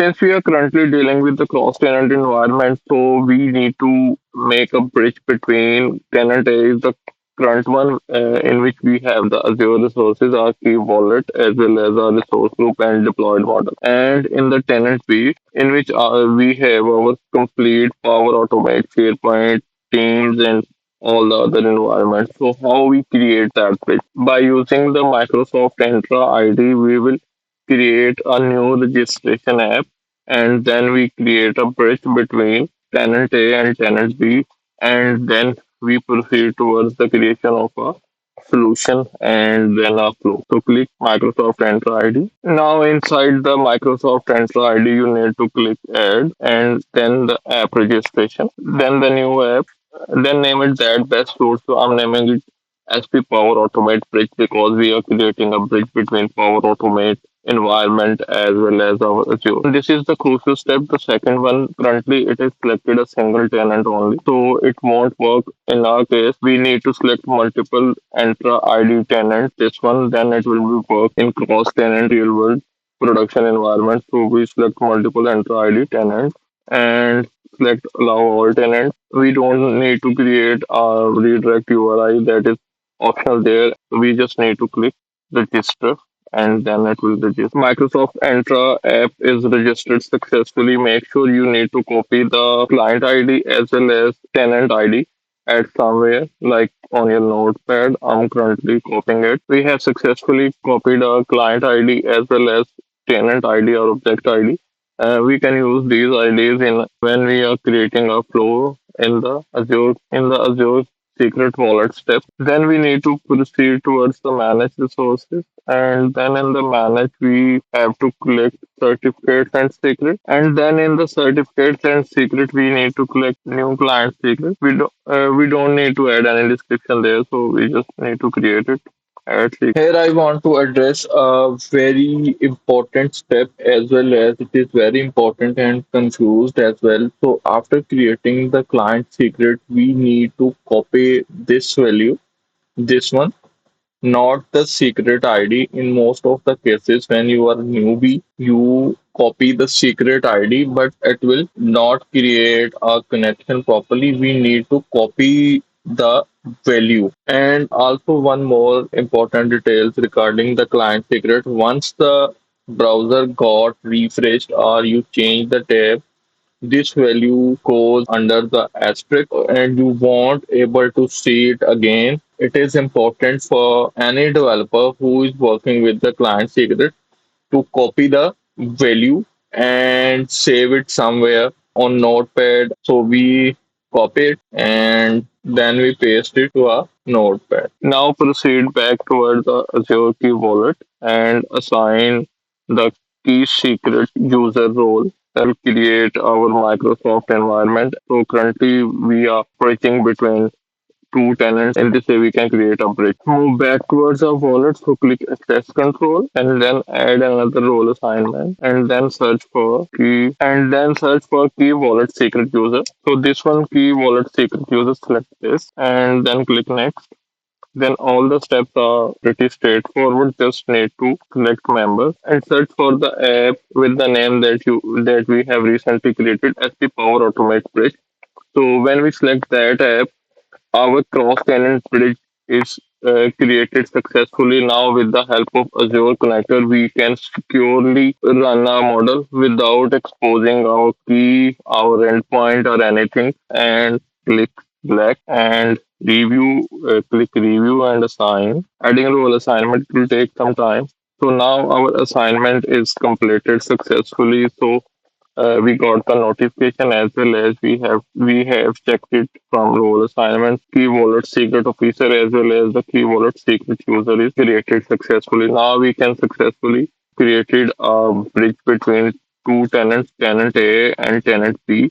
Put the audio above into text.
Since we are currently dealing with the cross-tenant environment, so we need to make a bridge between tenant A is the current one in which we have the Azure resources, our key wallet, as well as our resource group and deployed model. And in the tenant B, in which we have our complete Power Automate, SharePoint, Teams, and all the other environments. So how we create that bridge? By using the Microsoft Entra ID, we will create a new registration app, and then we create a bridge between tenant A and tenant B, and then we proceed towards the creation of a solution and then a flow. So click Microsoft Entra ID. Now inside the Microsoft Entra ID, you need to click Add and then the app registration, then the new app, then name it that best suit. So I'm naming it SP Power Automate Bridge because we are creating a bridge between Power Automate environment as well as our Azure. This is the crucial step. The second one, currently it is selected a single tenant only, so it won't work. In our case, we need to select multiple Entra ID tenants. This one, then it will be work in cross-tenant real-world production environment. So we select multiple Entra ID tenants and select allow all tenants. We don't need to create a redirect URI, that is optional there. We just need to click register and then it will register. Microsoft Entra app is registered successfully. Make sure you need to copy the client ID as well as tenant ID at somewhere like on your notepad. I'm currently copying it. We have successfully copied a client ID as well as tenant ID or object ID. We can use these IDs in when we are creating a flow in the Azure secret wallet step. Then we need to proceed towards the manage resources. And then in the manage, we have to collect certificates and secret. And then in the certificates and secret, we need to collect new client secret. We don't need to add any description there, so we just need to create it. Add secret. Here I want to address a very important step as well as it is very important and confused as well. So after creating the client secret, we need to copy this value, this one, not the secret ID. In most of the cases, when you are newbie, you copy the secret ID, but it will not create a connection properly. We need to copy the value. And also one more important details regarding the client secret. Once the browser got refreshed or you change the tab, this value goes under the asterisk and you won't able to see it again. It is important for any developer who is working with the client secret to copy the value and save it somewhere on notepad. So we copy it and then we paste it to our notepad. Now proceed back toward the Azure key wallet and assign the key secret user role that will create our Microsoft environment. So currently we are bridging between two tenants. In this way, we can create a bridge. Move back towards our wallet. So click access control and then add another role assignment and then search for key wallet secret user. So this one key wallet secret user, select this and then click next. Then all the steps are pretty straightforward. Just need to select members and search for the app with the name that we have recently created as the Power Automate Bridge. So when we select that app, our cross-tenant bridge is created successfully. Now, with the help of Azure Connector, we can securely run our model without exposing our key, our endpoint, or anything. And click black and click review and assign. Adding a role assignment will take some time. So now our assignment is completed successfully. So we got the notification as well as we have checked it from role assignment. Key wallet secret officer as well as the key wallet secret user is created successfully. Now we can successfully created a bridge between two tenants, tenant A and tenant B.